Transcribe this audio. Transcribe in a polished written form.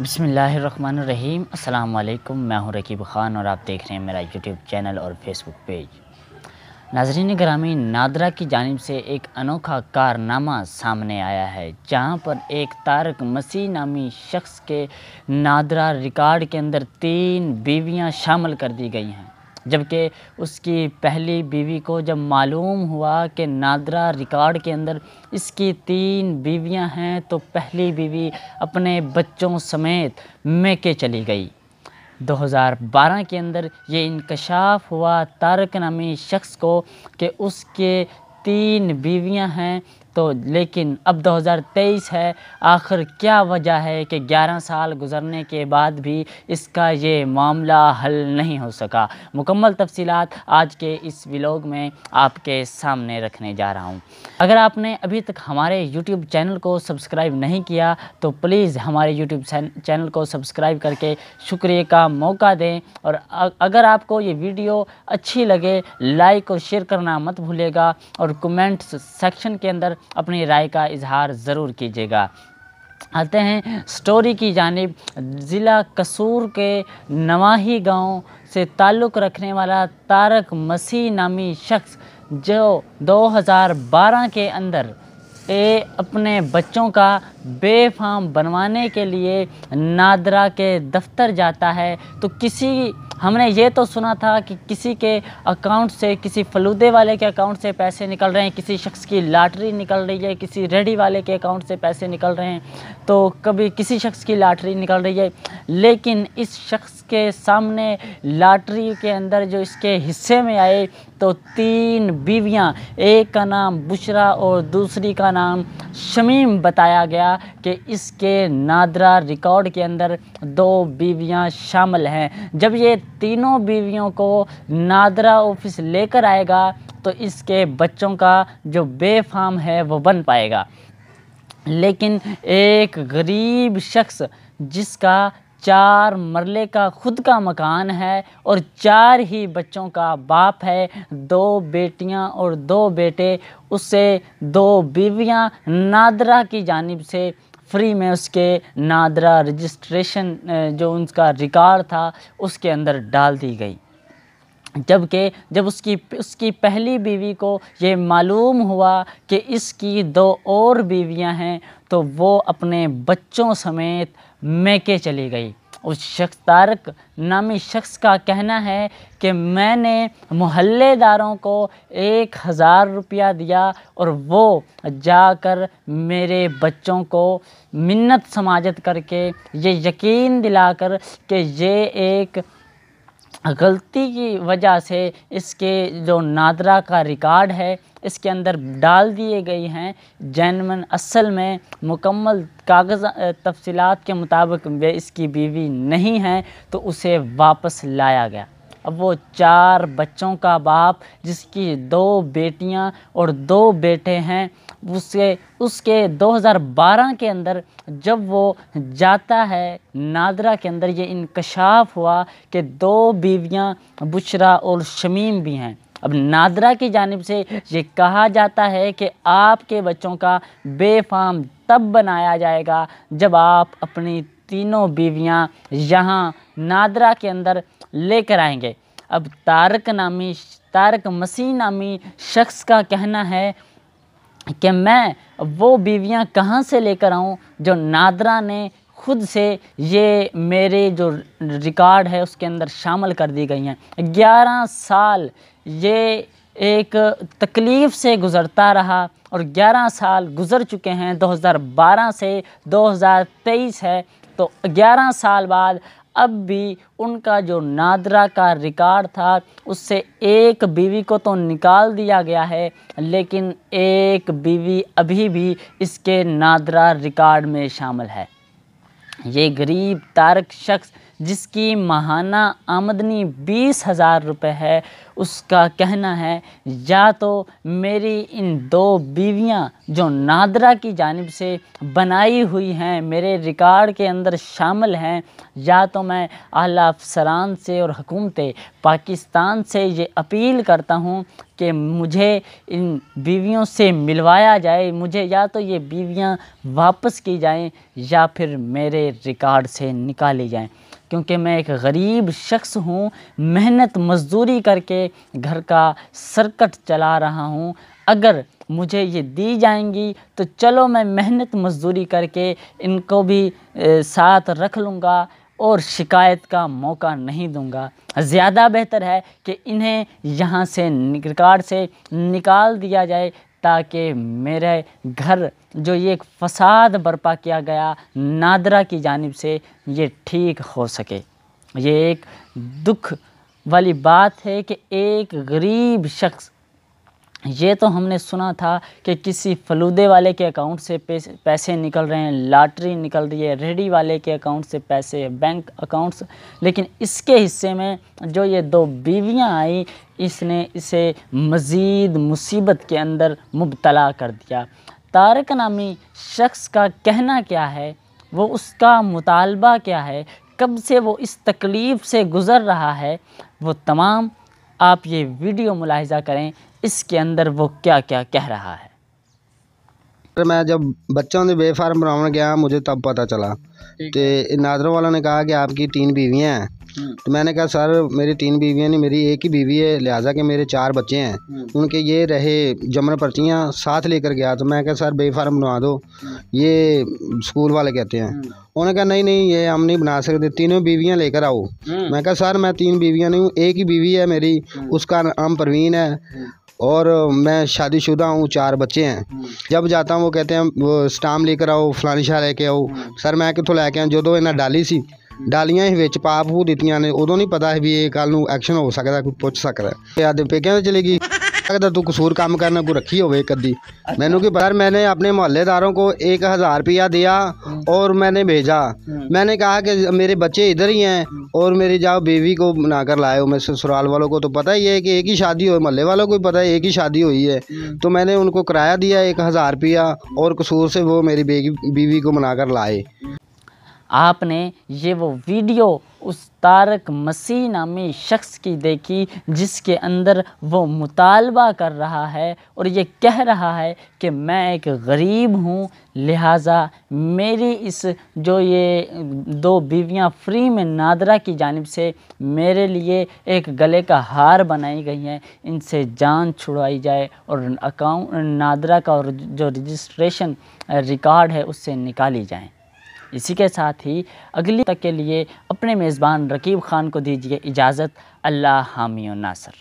बिस्मिल्लाहिर्रहमानिर्रहीम। अस्सलाम वालेकुम। मैं हूं रकीब ख़ान और आप देख रहे हैं मेरा यूट्यूब चैनल और फेसबुक पेज। नाज़रीन गिरामी, नादरा की जानिब से एक अनोखा कारनामा सामने आया है, जहां पर एक तारक मसीह नामी शख्स के नादरा रिकॉर्ड के अंदर 3 बीवियां शामिल कर दी गई हैं। जबकि उसकी पहली बीवी को जब मालूम हुआ कि नादरा रिकॉर्ड के अंदर इसकी 3 बीवियां हैं, तो पहली बीवी अपने बच्चों समेत मैके चली गई। 2012 के अंदर ये इंकशाफ हुआ तारक नामी शख्स को कि उसके 3 बीवियां हैं। तो लेकिन अब 2023 है, आखिर क्या वजह है कि 11 साल गुजरने के बाद भी इसका ये मामला हल नहीं हो सका। मुकम्मल तफसीलात आज के इस व्लॉग में आपके सामने रखने जा रहा हूँ। अगर आपने अभी तक हमारे YouTube चैनल को सब्सक्राइब नहीं किया तो प्लीज़ हमारे YouTube चैनल को सब्सक्राइब करके शुक्रिया का मौका दें, और अगर आपको ये वीडियो अच्छी लगे लाइक और शेयर करना मत भूलिएगा, और कमेंट्स सेक्शन के अंदर अपनी राय का इजहार ज़रूर कीजिएगा। आते हैं स्टोरी की जानिब। ज़िला कसूर के नवाही गांव से ताल्लुक़ रखने वाला तारक मसीह नामी शख्स जो 2012 के अंदर अपने बच्चों का बेफाम बनवाने के लिए नादरा के दफ्तर जाता है, तो हमने ये तो सुना था कि किसी के अकाउंट से, किसी फलूदे वाले के अकाउंट से पैसे निकल रहे हैं, किसी शख्स की लॉटरी निकल रही है, किसी रेडी वाले के अकाउंट से पैसे निकल रहे हैं, तो कभी किसी शख्स की लॉटरी निकल रही है। लेकिन इस शख्स के सामने लॉटरी के अंदर जो इसके हिस्से में आए तो 3 बीवियां, एक का नाम बुशरा और दूसरी का नाम शमीम बताया गया कि इसके नादरा रिकॉर्ड के अंदर 2 बीवियां शामिल हैं। जब ये तीनों बीवियों को नादरा ऑफिस लेकर आएगा तो इसके बच्चों का जो बेफाम है वो बन पाएगा। लेकिन एक गरीब शख्स जिसका 4 मरले का खुद का मकान है और 4 ही बच्चों का बाप है, 2 बेटियां और 2 बेटे, उससे 2 बीवियां नादरा की जानिब से फ्री में उसके नादरा रजिस्ट्रेशन जो उनका रिकॉर्ड था उसके अंदर डाल दी गई। जबकि जब उसकी पहली बीवी को ये मालूम हुआ कि इसकी 2 और बीवियां हैं, तो वो अपने बच्चों समेत मैके चली गई। उस शख्स तारक नामी शख्स का कहना है कि मैंने मोहल्लेदारों को 1000 रुपया दिया और वो जाकर मेरे बच्चों को मिन्नत समाजत करके ये यकीन दिलाकर कि ये एक गलती की वजह से इसके जो नादरा का रिकॉर्ड है इसके अंदर डाल दिए गई हैं, जैनमन असल में मुकम्मल कागज़ तफसीलात के मुताबिक वे इसकी बीवी नहीं हैं, तो उसे वापस लाया गया। अब वो 4 बच्चों का बाप जिसकी 2 बेटियां और 2 बेटे हैं, उसके 2012 के अंदर जब वो जाता है नादरा के अंदर, ये इंकशाफ हुआ कि 2 बीवियां बुशरा और शमीम भी हैं। अब नादरा की जानिब से ये कहा जाता है कि आपके बच्चों का बेफाम तब बनाया जाएगा जब आप अपनी तीनों बीवियां यहाँ नादरा के अंदर लेकर आएंगे। अब तारक मसीह नामी शख्स का कहना है कि मैं वो बीवियां कहाँ से लेकर आऊँ जो नादरा ने खुद से ये मेरे जो रिकॉर्ड है उसके अंदर शामिल कर दी गई हैं। 11 साल ये एक तकलीफ़ से गुज़रता रहा और 11 साल गुज़र चुके हैं। 2012 से 2023 है, तो 11 साल बाद अब भी उनका जो नादरा का रिकॉर्ड था उससे एक बीवी को तो निकाल दिया गया है, लेकिन एक बीवी अभी भी इसके नादरा रिकॉर्ड में शामिल है। ये गरीब तारक शख्स जिसकी माहाना आमदनी 20,000 रुपये है, उसका कहना है या तो मेरी इन 2 बीवियां जो नादरा की जानिब से बनाई हुई हैं मेरे रिकॉर्ड के अंदर शामिल हैं, या तो मैं आला अफसरान से और हुकूमत पाकिस्तान से ये अपील करता हूँ कि मुझे इन बीवियों से मिलवाया जाए, मुझे या तो ये बीवियां वापस की जाएं या फिर मेरे रिकॉर्ड से निकाली जाएं, क्योंकि मैं एक गरीब शख्स हूँ, मेहनत मज़दूरी करके घर का सर्कट चला रहा हूँ। अगर मुझे ये दी जाएंगी तो चलो मैं मेहनत मज़दूरी करके इनको भी साथ रख लूँगा और शिकायत का मौका नहीं दूंगा। ज़्यादा बेहतर है कि इन्हें यहाँ से रिकॉर्ड से निकाल दिया जाए, ताकि मेरे घर जो ये एक फ़साद बर्पा किया गया नादरा की जानिब से, ये ठीक हो सके। ये एक दुख वाली बात है कि एक गरीब शख्स, ये तो हमने सुना था कि किसी फलूदे वाले के अकाउंट से पैसे निकल रहे हैं, लॉटरी निकल रही है, रेहड़ी वाले के अकाउंट से पैसे, बैंक अकाउंट्स, लेकिन इसके हिस्से में जो ये 2 बीवियां आई, इसने इसे मज़ीद मुसीबत के अंदर मुब्तला कर दिया। तारिक नामी शख्स का कहना क्या है, वो उसका मुतालबा क्या है, कब से वो इस तकलीफ़ से गुज़र रहा है, वो तमाम आप ये वीडियो मुलाहिज़ा करें, इसके अंदर वो क्या क्या कह रहा है। मैं जब बच्चों ने बेफार्म बनाने गया, मुझे तब पता चला। तो नादरा वालों ने कहा कि आपकी 3 बीवियां हैं। तो मैंने कहा सर मेरी 3 बीवियां नहीं, मेरी एक ही बीवी है, लिहाजा कि मेरे 4 बच्चे हैं। उनके ये रहे जमन पर्चियाँ साथ लेकर गया। तो मैं कहा सर बेफार्म बनवा दो, ये स्कूल वाले कहते हैं। उन्होंने कहा नहीं नहीं ये हम नहीं बना सकते, तीनों बीवियां लेकर आओ। मैं कहा सर मैं 3 बीवियां नहीं हूँ, एक ही बीवी है मेरी, उसका नाम परवीन है और मैं शादीशुदा हूँ, 4 बच्चे हैं। जब जाता हूँ वो कहते हैं वो स्टाम्प लेकर आओ, फलानी शाह लेके आओ। सर मैं कितों लैके आया, जो इन्हें डाली सी डालियां ही विच पा पू दित्तियां ने, उदों नहीं पता भी ये कल नूं एक्शन हो सकता, कोई पुछ सकता है। आदे पेकिਆਂ ਤੇ चलेगी लगता तू कसूर काम करना कोई रखी हो एक अद्धी। मैंने कि सर मैंने अपने मोहल्लेदारों को 1000 रुपया दिया और मैंने भेजा। मैंने कहा कि मेरे बच्चे इधर ही हैं और मेरी जाओ बीवी को बनाकर लाए हो। मैं ससुराल वालों को तो पता ही है कि एक ही शादी हो, मोहल्ले वालों को भी पता है एक ही शादी हुई है। तो मैंने उनको किराया दिया 1000 रुपया और कसूर से वो मेरी बीवी को बनाकर लाए। आपने ये वो वीडियो उस तारिक मसीह नामी शख्स की देखी, जिसके अंदर वो मुतालबा कर रहा है और ये कह रहा है कि मैं एक गरीब हूँ, लिहाजा मेरी इस जो ये 2 बीवियाँ फ्री में नादरा की जानिब से मेरे लिए एक गले का हार बनाई गई हैं, इनसे जान छुड़ाई जाए और अकाउंट नादरा का और जो रजिस्ट्रेशन रिकॉर्ड है उससे निकाली जाए। इसी के साथ ही अगली तक के लिए अपने मेज़बान रकीब ख़ान को दीजिए इजाज़त। अल्लाह हामी व नासर।